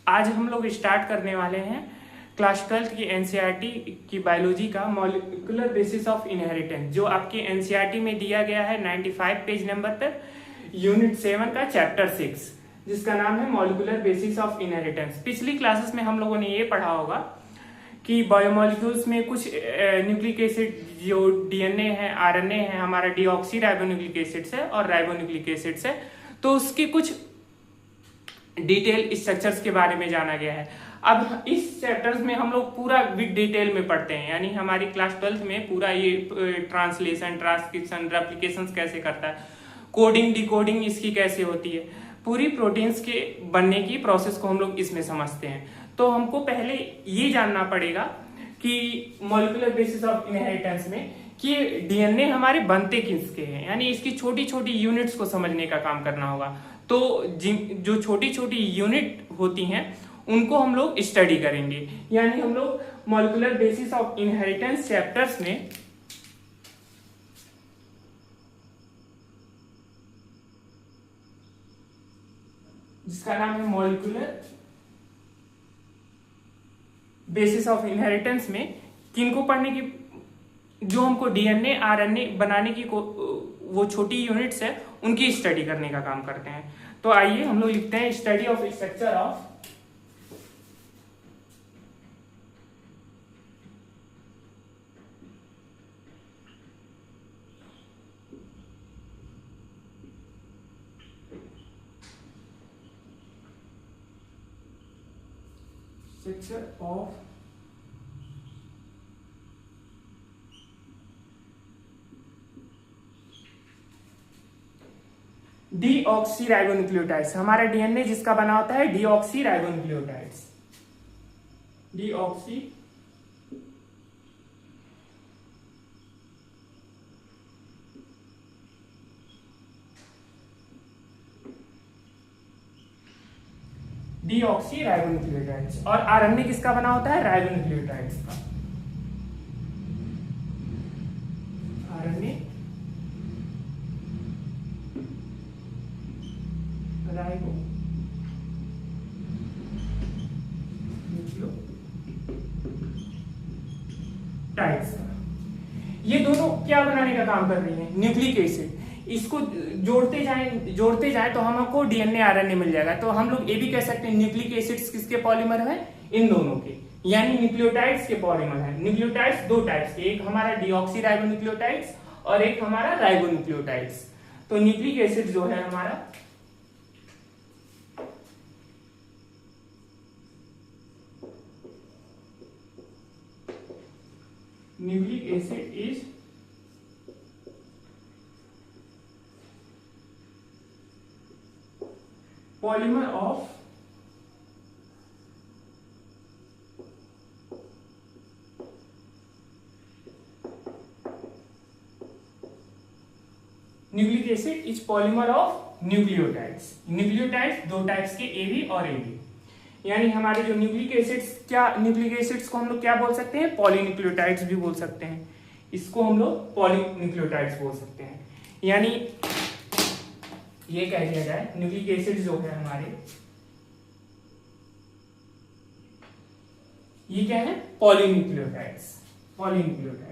आज हम लोग स्टार्ट करने वाले हैं क्लास 12 की एनसीईआरटी की बायोलॉजी का मॉलिक्यूलर बेसिस ऑफ इनहेरिटेंस, जो आपके एनसीईआरटी में दिया गया है 95 पेज नंबर पर, यूनिट 7 का चैप्टर 6, जिसका नाम है मॉलिक्यूलर बेसिस ऑफ इनहेरिटेंस। पिछली क्लासेस में हम लोगों ने ये पढ़ा होगा कि बायोमोलिक्यूल्स में कुछ न्यूक्लिक एसिड जो डीएनए है, आरएनए है, हमारा डीऑक्सी राइबोन्यूक्लिक एसिड्स है और राइबोन्यूक्लिक एसिड्स है, तो उसके कुछ डिटेल स्ट्रक्चर्स के बारे में जाना गया है। अब इस चैप्टर्स में हम लोग पूरा विद डिटेल में पढ़ते हैं, यानी हमारी क्लास 12 में पूरा ये ट्रांसलेशन, ट्रांसक्रिप्शन, रेप्लिकेशन कैसे करता है, कोडिंग डिकोडिंग इसकी कैसे होती है, पूरी प्रोटीन्स के बनने की प्रोसेस को हम लोग इसमें समझते हैं। तो हमको पहले ये जानना पड़ेगा कि मॉलिक्यूलर बेसिस ऑफ इनहेरिटेंस में कि डीएनए हमारे बनते किसके हैं, यानी इसकी छोटी छोटी यूनिट्स को समझने का काम करना होगा। तो जो छोटी छोटी यूनिट होती हैं उनको हम लोग स्टडी करेंगे, यानी हम लोग molecular basis of inheritance chapters में जिसका नाम है मॉलिक्यूलर बेसिस ऑफ इनहेरिटेंस में किनको पढ़ने की, जो हमको डीएनए आरएनए बनाने की वो छोटी यूनिट्स है उनकी स्टडी करने का काम करते हैं। तो आइए हम लोग लिखते हैं study of structure of structure of deoxy ribonucleotides. हमारा डीएनए जिसका बना होता है deoxy ribonucleotides, deoxy deoxy ribonucleotides. और आरएनए किसका बना होता है, राइबोन्यूक्लियोटाइड्स का, आरएनए राइबो न्यूक्लियोटाइड्स। ये दोनों क्या बनाने का काम कर रही हैं, न्यूक्लिक एसिड। इसको जोड़ते जाएं तो हमको डीएनए आरएनए मिल जाएगा। तो हम लोग ये भी कह सकते हैं न्यूक्लिक एसिड्स किसके पॉलीमर है, इन दोनों के, यानी न्यूक्लियोटाइड्स के पॉलीमर है। न्यूक्लियोटाइड्स दो टाइप्स के, एक हमारा डीऑक्सी राइबोन्यूक्लियोटाइड्स और एक हमारा राइबोन्यूक्लियोटाइड्स। तो न्यूक्लिक एसिड जो है हमारा nucleic acid is polymer of nucleic acid is polymer of nucleotides. Nucleotides दो टाइप्स के, एबी और एबी, यानी हमारे जो न्यूक्लिक एसिड्स, क्या न्यूक्लिक एसिड्स को हम लोग क्या बोल सकते हैं, पॉलीन्यूक्लियोटाइड्स भी बोल सकते हैं। इसको हम लोग पॉलीन्यूक्लियोटाइड्स बोल सकते हैं। यानी ये कह दिया जाए न्यूक्लिक एसिड जो है हमारे, ये क्या है, पॉलीन्यूक्लियोटाइड्स, पॉलीन्यूक्लियोटाइड्स।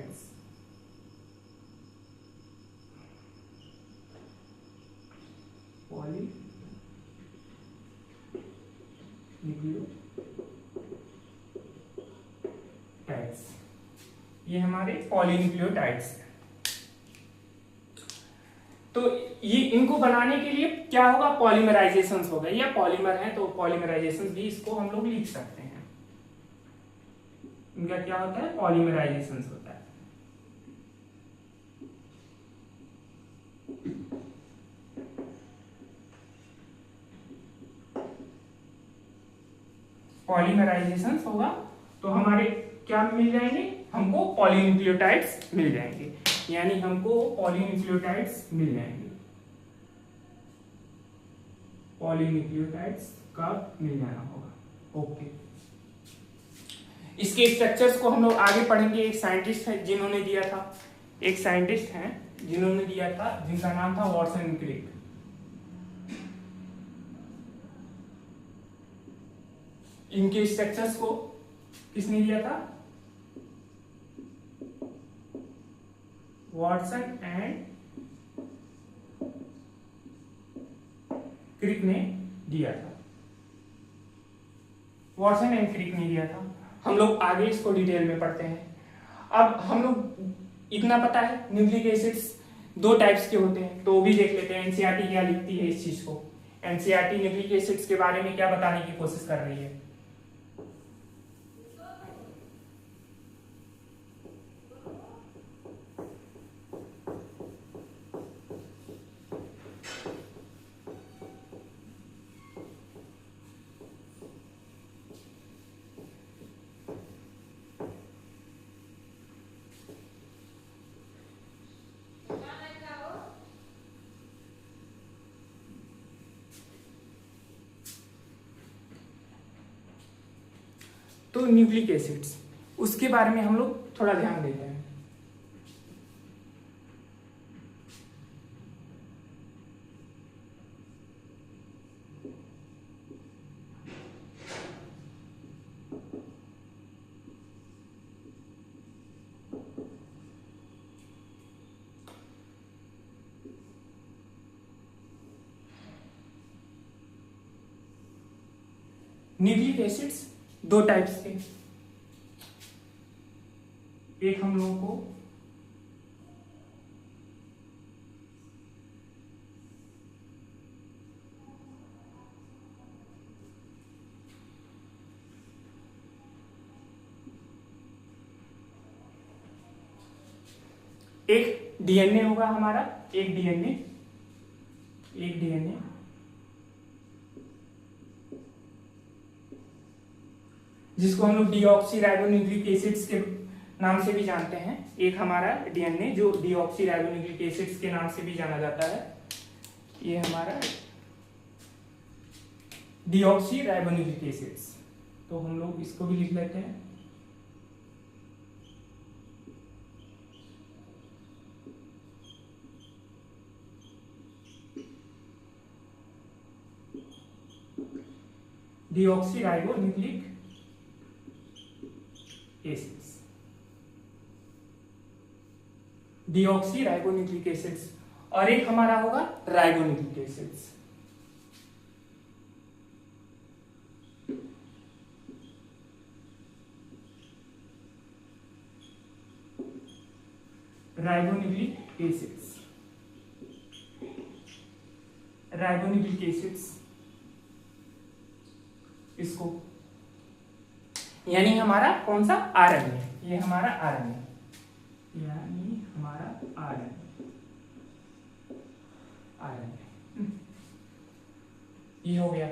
न्यूक्लियोटाइड्स, ये हमारे पॉलीन्यूक्लियोटाइड्स। तो ये इनको बनाने के लिए क्या होगा, पॉलीमराइजेशन होगा, या पॉलीमर है तो पॉलीमराइजेशन भी इसको हम लोग लिख सकते हैं। इनका क्या होता है, पॉलीमराइजेशन होता है। पॉलीमराइजेशन होगा तो हमारे क्या मिल जाएंगे, हमको पॉलीन्यूक्लियोटाइड्स मिल जाएंगे, यानी हमको पॉलीन्यूक्लियोटाइड्स मिल जाएंगे, पॉलीन्यूक्लियोटाइड्स का मिल जाना होगा। ओके, इसके स्ट्रक्चर्स को हम लोग आगे पढ़ेंगे। एक साइंटिस्ट है जिन्होंने दिया था, एक साइंटिस्ट हैं जिन्होंने दिया था, जिनका नाम था वॉटसन क्रिक। इनके स्ट्रक्चर्स को किसने दिया था? वॉटसन एंड क्रिक ने दिया था। वॉटसन एंड क्रिक ने दिया था। हम लोग आगे इसको डिटेल में पढ़ते हैं। अब हम लोग इतना पता है न्यूक्लिक एसिड्स 2 टाइप्स के होते हैं, तो वो भी देख लेते हैं एनसीईआरटी क्या लिखती है इस चीज को। एनसीईआरटी न्यूक्लिक एसिड्स के बारे में क्या बताने की कोशिश कर रही है? तो न्यूक्लिक एसिड्स, उसके बारे में हम लोग थोड़ा ध्यान देते हैं। न्यूक्लिक एसिड्स 2 टाइप्स के, एक हम लोगों को एक डीएनए होगा हमारा, एक डीएनए जिसको हम लोग डीऑक्सीराइबोन्यूक्लिक एसिड्स के नाम से भी जानते हैं। एक हमारा डीएनए जो डीऑक्सीराइबोन्यूक्लिक एसिड्स के नाम से भी जाना जाता है, ये हमारा डीऑक्सीराइबोन्यूक्लिक एसिड्स। तो हम लोग इसको भी लिख लेते हैं। डीऑक्सीराइबोन्यूक्लिक एसिड्स, डीऑक्सीराइबोन्यूक्लिक एसिड्स, और एक हमारा होगा ribonucleic acids. Ribonucleic acids, ribonucleic acids इसको, यानी हमारा कौन सा? आरएनए। ये हमारा आरएनए, यानी हमारा आरएनए ये हो गया।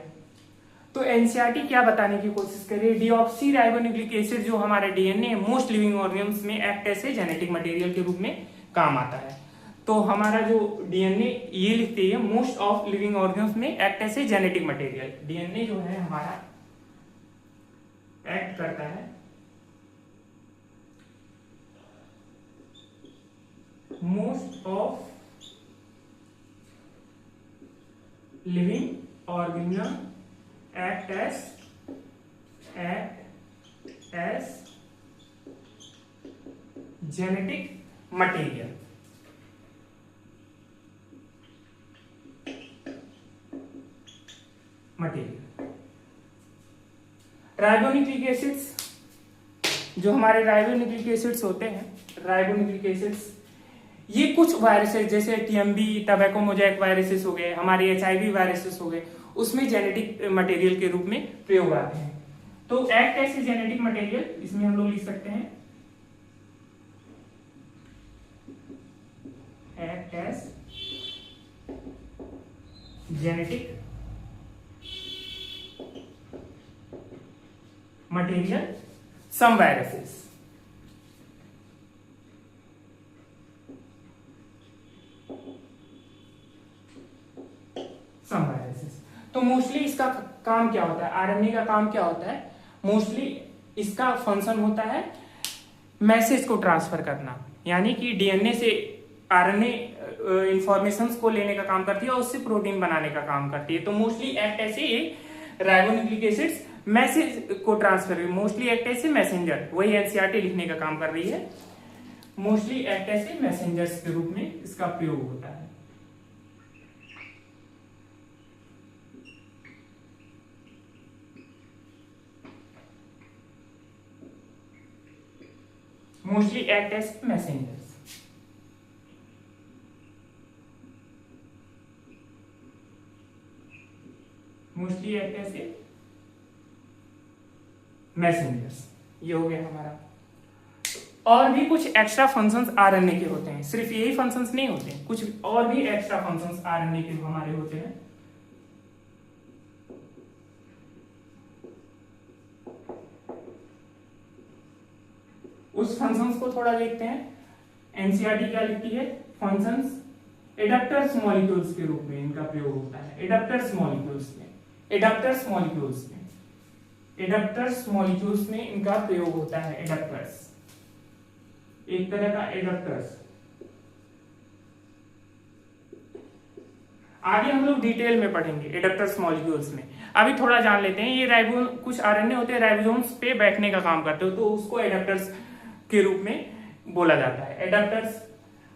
तो एनसीईआरटी क्या बताने की कोशिश कर रही है? डीऑक्सीराइबोन्यूक्लिक एसिड जो हमारा डीएनए है, मोस्ट लिविंग ऑर्गेनिम्स में एक्ट ऐसे जेनेटिक मटेरियल के रूप में काम आता है। तो हमारा जो डीएनए ये लिखते हैं, मोस्ट ऑफ लिविंग ऑर्गेनिम्स में act as genetic material. DNA जो है हमारा एक्ट करता है most of living organism act as genetic material. Ribonucleic acids जो हमारे राइबोन्यूक्लिक एसिड्स होते हैं, राइबोन्यूक्लिक एसिड्स ये कुछ वायरसेस जैसे टीएमबी, टबैको मोजाइक वायरसेस हो गए, हमारे एचआईवी वायरसेस हो गए, उसमें जेनेटिक मटेरियल के रूप में प्रयोग आते हैं। तो एक्ट ऐसे जेनेटिक मटेरियल, इसमें हम लोग लिख सकते हैं act as genetic material some viruses। तो मोस्टली इसका काम क्या होता है? आरएनए का काम क्या होता है? मोस्टली इसका फंक्शन होता है मैसेज को ट्रांसफर करना, यानी कि डीएनए से आरएनए इंफॉर्मेशंस को लेने का काम करती है और उससे प्रोटीन बनाने का काम करती है। तो मोस्टली एक्ट ऐसे ये राइबोन्यूक्लिक एसिड्स मैसेज को transfer, mostly act as a messenger, वही एनसीईआरटी लिखने का काम कर रही है। Mostly act as a messengers के रूप में इसका प्रयोग होता है। Mostly act as messengers. Mostly act as a messengers, ये हो गया हमारा। और भी कुछ एक्स्ट्रा फंक्शंस आरएनए के होते हैं, सिर्फ यही फंक्शंस नहीं होते हैं, कुछ और भी एक्स्ट्रा फंक्शंस आरएनए के हमारे होते हैं। उस फंक्शंस को थोड़ा देखते हैं। एनसीईआरटी क्या लिखती है, फंक्शंस एडाप्टर्स मॉलिक्यूल्स के रूप में इनका प्रयोग होता है। एडाप्टर्स मॉलिक्यूल्स में, एडाप्टर्स मॉलिक्यूल्स में, एडाप्टर्स मॉलिक्यूल्स में इनका प्रयोग होता है। एडाप्टर्स एक तरह का एडाप्टर्स। आगे हम लोग डिटेल में पढ़ेंगे एडाप्टर्स मॉलिक्यूल्स में। अभी थोड़ा जान लेते हैं, ये राइबो कुछ आरएनए होते हैं राइबोसोम्स पे बैठने का काम करते हो, तो उसको एडाप्टर्स के रूप में बोला जाता है। एडाप्टर्स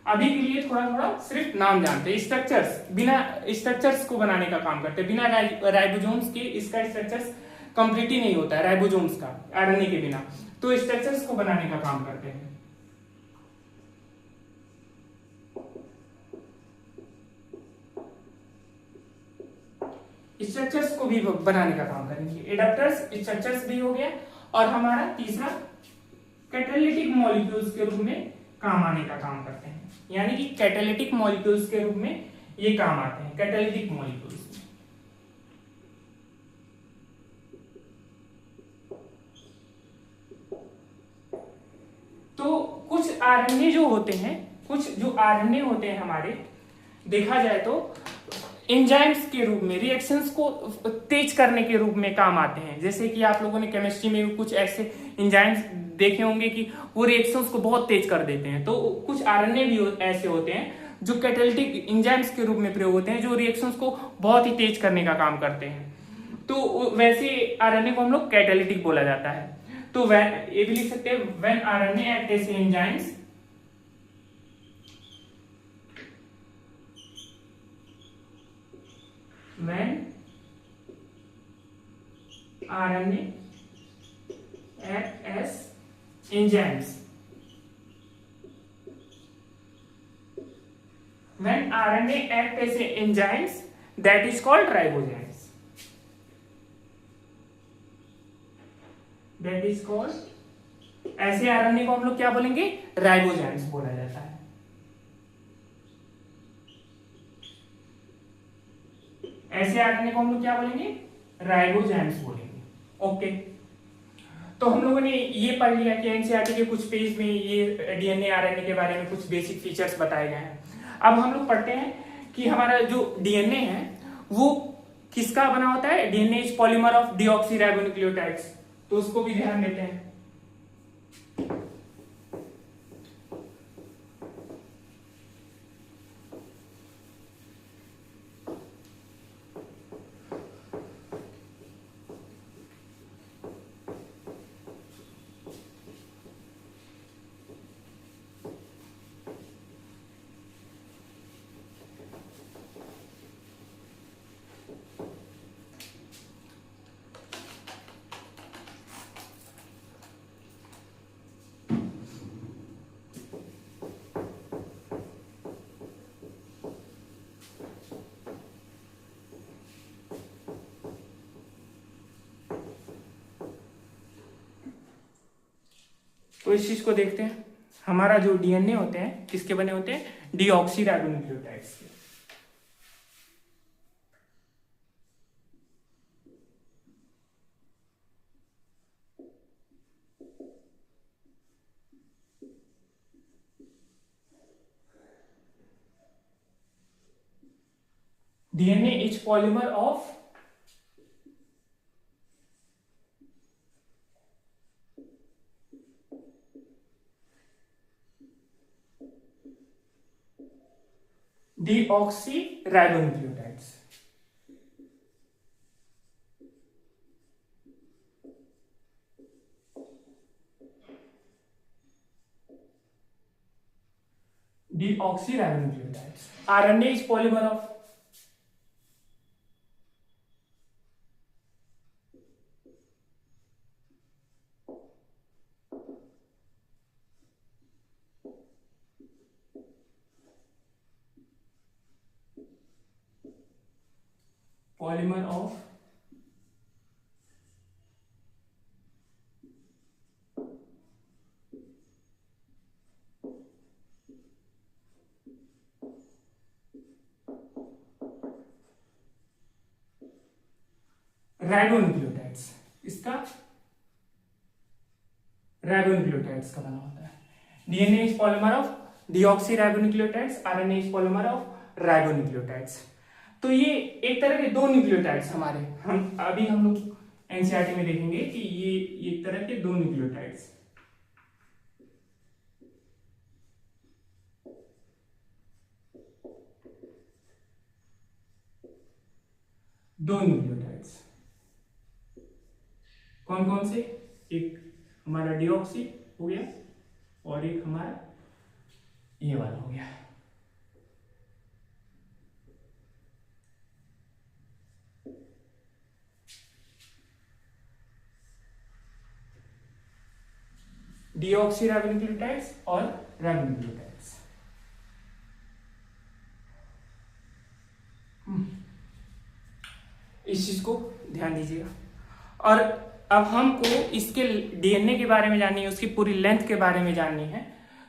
अभी के लिए थोड़ा थोड़ा सिर्फ नाम जानते हैं। स्ट्रक्चर्स, बिना स्ट्रक्चर्स को बनाने का काम करते हैं। बिना राइबोसोम्स के इसका स्ट्रक्चर्स कंप्लीट ही नहीं होता है, राइबोसोम्स का आरएनए के बिना, तो स्ट्रक्चर्स को बनाने का काम करते हैं। स्ट्रक्चर्स को भी बनाने का काम करेंगे। एडाप्टर्स स्ट्रक्चर्स भी हो गया। और हमारा तीसरा कैटालिटिक मॉलिक्यूल्स के रूप में काम आने का काम करते हैं, यानी कि कैटालिटिक मॉलिक्यूल्स के रूप में ये काम आते हैं। कैटालिटिक मॉलिक्यूल्स तो कुछ आरएनए जो होते हैं, कुछ जो आरएनए होते हैं हमारे, देखा जाए तो एंजाइम्स के रूप में, रिएक्शंस को तेज करने के रूप में काम आते हैं। जैसे कि आप लोगों ने केमिस्ट्री में कुछ ऐसे एंजाइम्स देखे होंगे कि वो रिएक्शंस को बहुत तेज कर देते हैं, तो कुछ आरएनए भी ऐसे होते हैं जो कैटालिटिक एंजाइम्स के रूप में प्रयोग होते हैं, जो रिएक्शंस को बहुत ही तेज करने का काम करते हैं। तो वैसे आरएनए को हम लोग कैटालिटिक बोला जाता है। तो ये भी लिख सकते हैं, when RNA act as enzymes, when RNA act as enzymes, when RNA act as enzymes, that is called ribozymes, that is called, ऐसे आरएनए को हम लोग क्या बोलेंगे, राइबोजाइम्स बोला जाता है। ऐसे आरएनए को हम लोग क्या बोलेंगे, राइबोजाइम्स बोलेंगे। ओके, तो हम लोगों ने ये पढ़ लिया कि एनसीईआरटी के कुछ पेज में ये डीएनए आरएनए के बारे में कुछ बेसिक फीचर्स बताए गए हैं। अब हम लोग पढ़ते हैं कि हमारा जो डीएनए है वो किसका बना होता है। DNA is polymer of deoxyribonucleotides, तो उसको भी ध्यान देते हैं। तो इस चीज को देखते हैं। हमारा जो डीएनए होते हैं किसके बने होते हैं, डीऑक्सीराइबोन्यूक्लियोटाइड्स के। DNA is polymer of deoxyribonucleotides। deoxyribonucleotides. RNA is polymer of ribonucleotides. इसका राइबोन्यूक्लियोटाइड्स का बना होता है। DNA is polymer of deoxyribonucleotides, RNA is polymer of ribonucleotides. तो ये एक तरह के दो न्यूक्लियोटाइड्स हमारे हम लोग एनसीईआरटी में देखेंगे कि ये एक तरह के दो न्यूक्लियोटाइड्स, दो न्यूक्लियोटाइड्स कौन कौन से, एक हमारा डीऑक्सी हो गया और एक हमारा ये वाला हो गया। डीऑक्सीराइबोन्यूक्लियोटाइड्स और राइबोन्यूक्लियोटाइड्स। इस चीज को ध्यान दीजिएगा। और अब हमको इसके डीएनए के बारे में जाननी है, उसकी पूरी लेंथ के बारे में जाननी है।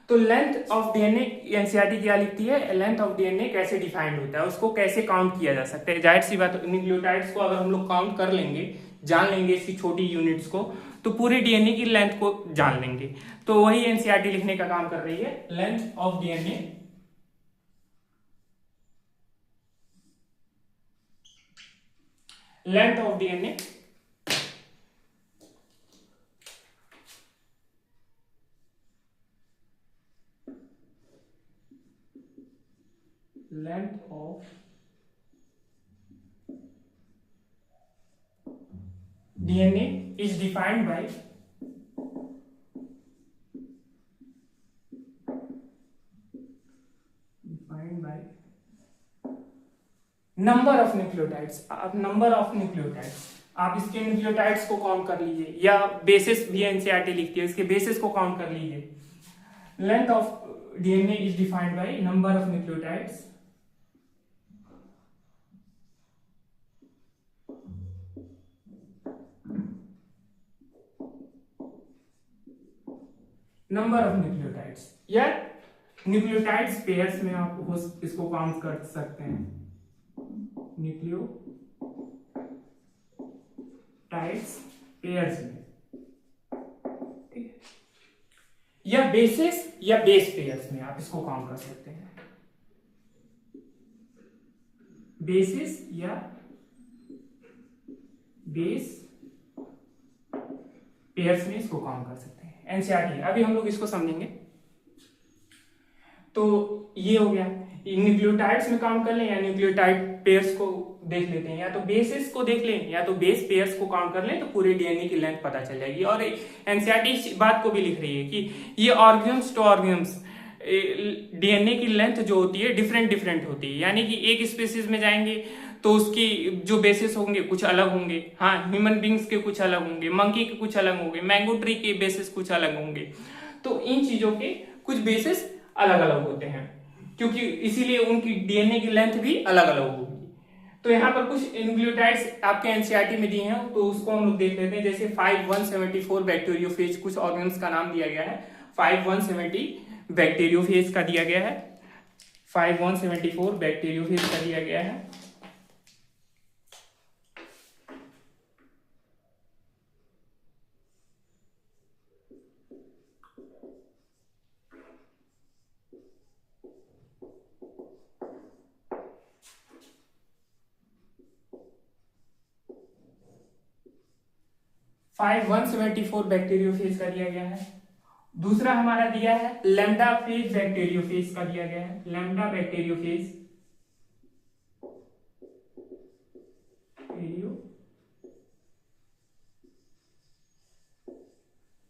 तो लेंथ ऑफ डीएनए एनसीईआरटी क्या लिखती है, लेंथ ऑफ डीएनए कैसे डिफाइंड होता है, उसको कैसे काउंट किया जा सकता है। जाहिर सी बात, न्यूक्लियोटाइड्स को अगर हम लोग काउंट कर लेंगे, जान लेंगे इसकी छोटी यूनिट्स को, तो पूरे डीएनए की लेंथ को जान लेंगे। तो वही एनसीईआरटी लिखने का काम कर रही है, length of DNA, length of DNA length of DNA is defined by number of nucleotides। अब नंबर ऑफ न्यूक्लियोटाइड्स, आप इसके न्यूक्लियोटाइड्स को काउंट कर लीजिए, या बेसिस भी एनसीईआरटी लिखती है, इसके बेसिस को काउंट कर लीजिए। Length of DNA is defined by number of nucleotides number of nucleotides, या न्यूक्लियोटाइड्स पेयर्स में आप इसको काउंट कर सकते हैं, न्यूक्लियोटाइड्स पेयर्स में, ठीक है, या बेसिस या बेस पेयर्स में आप इसको काउंट कर सकते हैं, बेसिस या बेस पेयर्स में इसको काउंट कर सकते हैं एनसीईआरटी। अभी हम लोग इसको समझेंगे। तो ये हो गया, न्यूक्लियोटाइड्स में काउंट कर लें या न्यूक्लियोटाइड पेयर्स को देख लेते हैं, या तो बेसिस को देख लें या तो बेस पेयर्स को काउंट कर लें, तो पूरे डीएनए की लेंथ पता चल जाएगी। और एनसीईआरटी इस बात को भी लिख रही है कि ये ऑर्गेन्स टू ऑर्गेन्स डीएनए की लेंथ जो होती है डिफरेंट डिफरेंट होती है, यानी कि एक स्पीसीज में जाएंगे तो उसकी जो बेसिस होंगे कुछ अलग होंगे। हाँ, ह्यूमन बींग्स के कुछ अलग होंगे, मंकी के कुछ अलग होंगे, मैंगो ट्री के बेसिस कुछ अलग होंगे। तो इन चीजों के कुछ बेसिस अलग अलग होते हैं, क्योंकि इसीलिए उनकी डीएनए की लेंथ भी अलग अलग होगी। तो यहाँ पर कुछ न्यूक्लियोटाइड्स आपके एनसीईआरटी में दिए हैं, तो उसको हम लोग देख लेते हैं। जैसे 5174 बैक्टीरियोफेज, कुछ ऑर्गेन्स का नाम दिया गया है। 5170 बैक्टीरियोफेज का दिया गया है, 5174 बैक्टीरियोफेज का दिया गया है। फाइव 174 बैक्टीरियोफेज का दिया गया है। दूसरा हमारा दिया है लैम्डा फेज बैक्टीरियोफेज का दिया गया है, लैम्डा बैक्टीरियोफेज,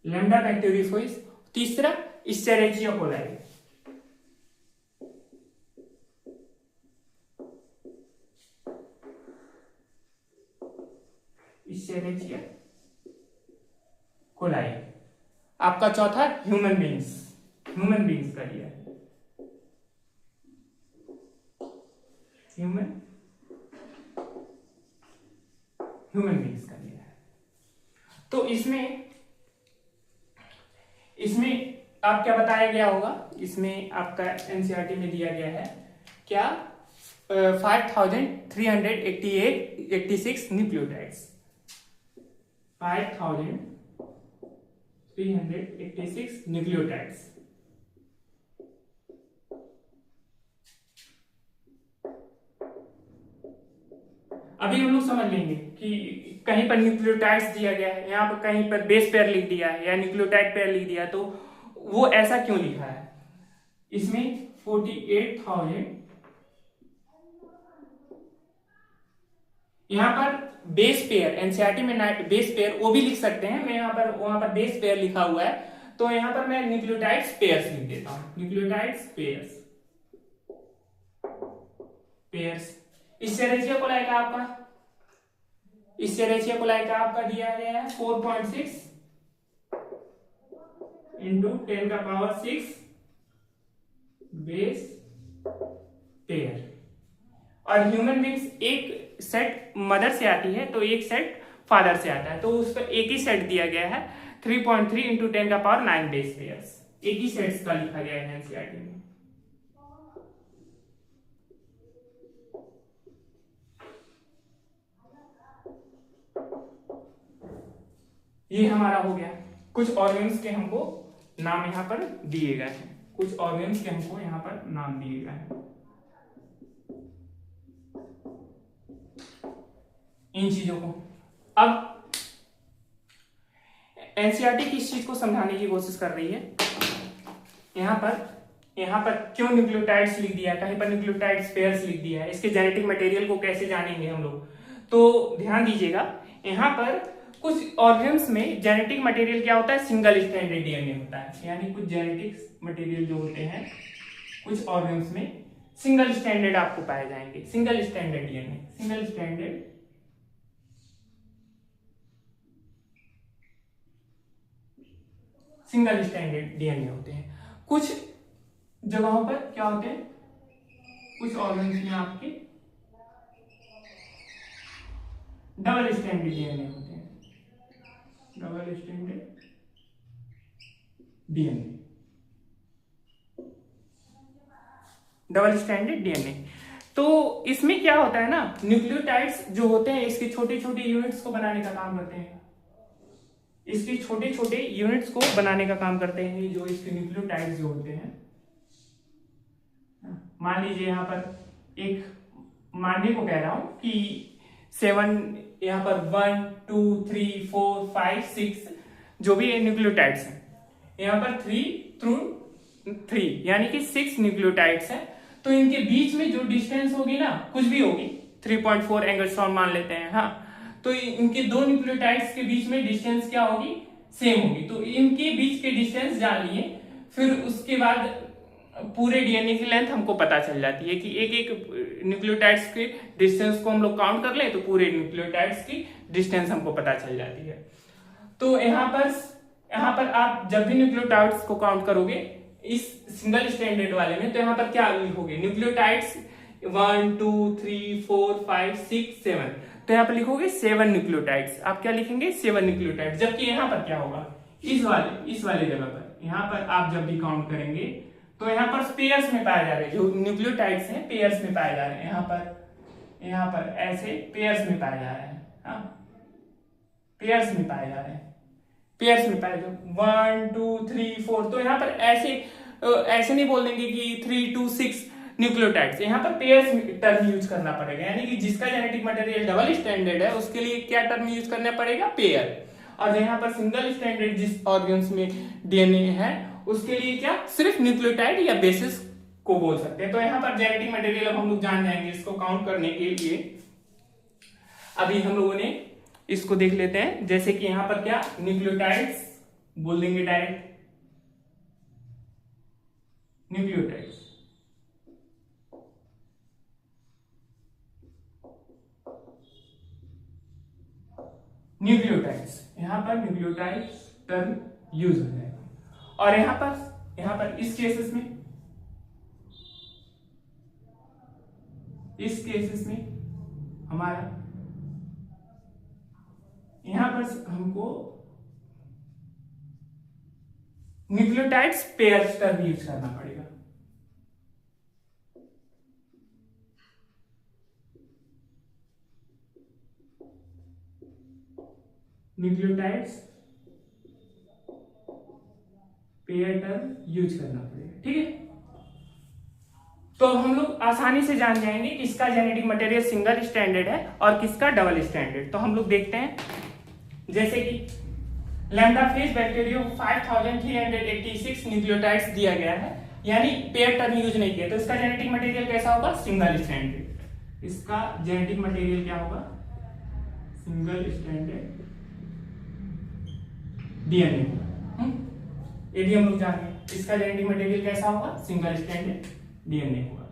लैम्डा बैक्टीरियोफेज। तीसरा इस्चेरिचिया कोलाई, इशेरेचिया कोलाई। आपका चौथा ह्यूमन बींग्स का दिया है, ह्यूमन बींग्स का दिया है। तो इसमें आप क्या बताया गया होगा, इसमें आपका एनसीईआरटी में दिया गया है क्या 5386 न्यूक्लियोटाइड्स, 5386 न्यूक्लियोटाइड्स। अभी हम लोग समझ लेंगे कि कहीं पर न्यूक्लियोटाइड्स दिया गया है, यहाँ पर कहीं पर बेस पेयर लिख दिया है या न्यूक्लियोटाइड पेयर लिख दिया, तो वो ऐसा क्यों लिखा है। इसमें 48,000 यहाँ पर बेस पेयर, एनसीईआरटी में बेस पेयर वो भी लिख सकते हैं, मैं यहाँ पर वहां पर बेस पेयर लिखा हुआ है, तो यहाँ पर मैं न्यूक्लियोटाइड्स पेयर्स लिख देता हूं, न्यूक्लियोटाइड्स पेयर्स। इशेरेचिया कोलाई का आपका दिया गया है 4.6 इंटू 10 का पावर 6 बेस पेयर। और ह्यूमन बींग्स एक सेट मदर से आती है तो एक सेट फादर से आता है, तो उसका एक ही सेट दिया गया है 3.3 इंटू 10 का पावर 9 बेस पेयर्स, एक ही सेट्स का लिखा गया है एनसीईआरटी में। ये हमारा हो गया। कुछ ऑर्गन्स के हमको नाम यहां पर दिए गए हैं, कुछ ऑर्गन्स के हमको यहां पर नाम दिए गए हैं। इन चीजों को अब एनसीईआरटी किस चीज को समझाने की कोशिश कर रही है, यहां पर क्यों न्यूक्लियोटाइड्स लिख दिया, कहीं पर न्यूक्लियोटाइड्स पेयर्स लिख दिया है, इसके जेनेटिक मटेरियल को कैसे जानेंगे हम लोग। तो ध्यान दीजिएगा, यहां पर कुछ ऑर्गन्स में जेनेटिक मटेरियल क्या होता है, सिंगल स्ट्रैंडेड डीएनए होता है, यानी कुछ जेनेटिक मटेरियल जो होते हैं कुछ ऑर्गन्स में सिंगल स्ट्रैंडेड आपको पाए जाएंगे, single stranded DNA, single stranded DNA होते हैं। कुछ जगहों पर क्या होते हैं, कुछ ऑर्गन्स में आपके डबल स्ट्रैंडेड डीएनए होते हैं, डबल स्ट्रैंडेड डीएनए। तो इसमें क्या होता है ना, न्यूक्लियोटाइड्स जो होते हैं इसके छोटे छोटे यूनिट्स को बनाने का काम करते हैं, इसके छोटे छोटे यूनिट्स को बनाने का काम करते हैं जो इसके न्यूक्लियोटाइड्स जो होते हैं। मान लीजिए यहां पर एक मानने को कह रहा हूं कि 7 यहां पर 1 2 3 4 5 6 जो भी न्यूक्लियोटाइड्स हैं, यहां पर 3 थ्रू 3 यानी कि 6 न्यूक्लियोटाइड्स हैं, तो इनके बीच में जो डिस्टेंस होगी ना, कुछ भी होगी 3.4 एंगस्ट्रॉम मान लेते हैं, हाँ, तो इनके दो न्यूक्लियोटाइड्स के बीच में डिस्टेंस क्या होगी, सेम होगी। तो इनके बीच के डिस्टेंस जान लिए, फिर उसके बाद पूरे डीएनए की लेंथ हमको पता चल जाती है कि एक एक न्यूक्लियोटाइड्स के डिस्टेंस को हम लोग काउंट कर लें तो पूरे न्यूक्लियोटाइड्स की डिस्टेंस हमको पता चल जाती है। तो यहाँ पर आप जब भी न्यूक्लियोटाइड्स को काउंट करोगे इस सिंगल स्ट्रैंडेड वाले में, तो यहाँ पर क्या लिखोगे, न्यूक्लियोटाइड्स 1 2 3 4 5 6 7, तो यहाँ पर लिखोगे 7 न्यूक्लियोटाइड्स। आप क्या लिखेंगे, 7 न्यूक्लियोटाइड्स। जबकि यहाँ पर क्या होगा, इस वाले जगह पर यहाँ पर आप जब भी काउंट करेंगे तो यहाँ पर पेयर्स में पाए जा रहे हैं, जो न्यूक्लियोटाइड्स हैं पेयर्स में पाए जा रहे हैं, यहाँ पर ऐसे पेयर्स में पाए जा रहे हैं, हाँ, पेयर्स में पाए जा रहे हैं, पेयर्स में पाए जो 1 2 3 4, तो यहाँ पर ऐसे नहीं बोल देंगे कि 3 2 6 न्यूक्लियोटाइड्स, यहाँ पर पेयर्स टर्म यूज करना पड़ेगा, यानी कि जिसका जेनेटिक मटेरियल डबल स्ट्रैंडेड है उसके लिए क्या टर्म यूज करना पड़ेगा, पेयर। और यहाँ पर सिंगल स्ट्रैंडेड जिस ऑर्गन्स में डीएनए है उसके लिए क्या, सिर्फ न्यूक्लियोटाइड या बेसिस को बोल सकते हैं। तो यहाँ पर जेनेटिक मटेरियल अब हम लोग जान जाएंगे इसको काउंट करने के लिए। अभी हम लोगों ने इसको देख लेते हैं, जैसे कि यहाँ पर क्या, न्यूक्लियोटाइड्स बोल देंगे डायरेक्ट, न्यूक्लियोटाइड्स, न्यूक्लियोटाइड्स, यहाँ पर न्यूक्लियोटाइड्स टर्म यूज हो जाएगा। और यहाँ पर इस केसेस में हमारा यहाँ पर हमको न्यूक्लियोटाइड्स पेयर टर्म यूज करना पड़ेगा। न्यूक्लियोटाइड्स पेयर टर्म यूज करना पड़ेगा, ठीक है। तो हम लोग आसानी से जान जाएंगे किसका जेनेटिक मटेरियल सिंगल स्टैंडर्ड है और किसका डबल स्टैंडर्ड। तो हम लोग देखते हैं, जैसे कि लैम्डा फेज बैक्टीरिया 5386 न्यूक्लियोटाइड्स दिया गया है, यानी पेयर टर्म यूज नहीं किया, तो इसका जेनेटिक मटेरियल कैसा होगा? Single standard. इसका जेनेटिक मटेरियल क्या होगा? सिंगल स्टैंडर्ड डीएनए होगा। ये भी हम लोग जान गए, इसका जेनेटिक मटेरियल कैसा होगा? सिंगल स्टैंडर्ड डीएनए होगा।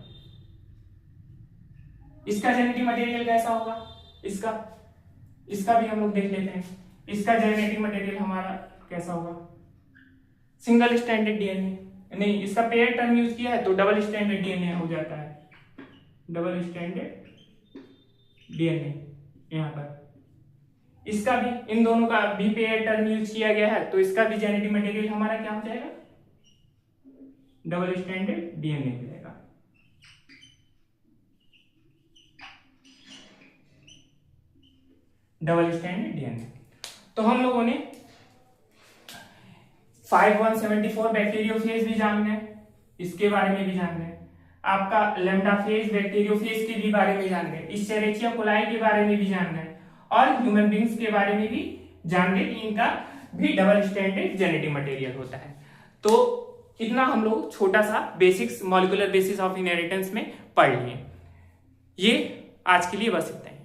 इसका जेनेटिक मटेरियल कैसा होगा? इसका भी हम लोग देख लेते हैं। इसका जेनेटिक मटेरियल हमारा कैसा होगा? सिंगल स्टैंडर्ड डीएनए नहीं, इसका पेयर टर्म यूज किया है तो डबल स्टैंडर्ड डीएनए हो जाता है। डबल स्टैंडर्ड डीएनए यहाँ पर इसका भी, इन दोनों का भी पेयर टर्म यूज किया गया है तो इसका भी जेनेटिक मटेरियल हमारा क्या हो जाएगा? डबल स्टैंडर्ड डीएनए हो जाएगा। Double standard DNA. तो हम लोगों ने 5174 बैक्टीरियोफेज भी जानना है, इसके बारे में भी जानना है। आपका लैम्डाफेज बैक्टीरियोफेज के भी बारे में जानना है, इश्चेरिचिया कोलाई के बारे में भी जानना है, और ह्यूमन बींग्स के बारे में भी जानना है कि इनका भी डबल स्टैंडर्ड जेनेटिक मटेरियल होता है। तो इतना हम लोग छोटा सा basics molecular basis of inheritance में पढ़ लिए। ये आज के लिए बस इतना है।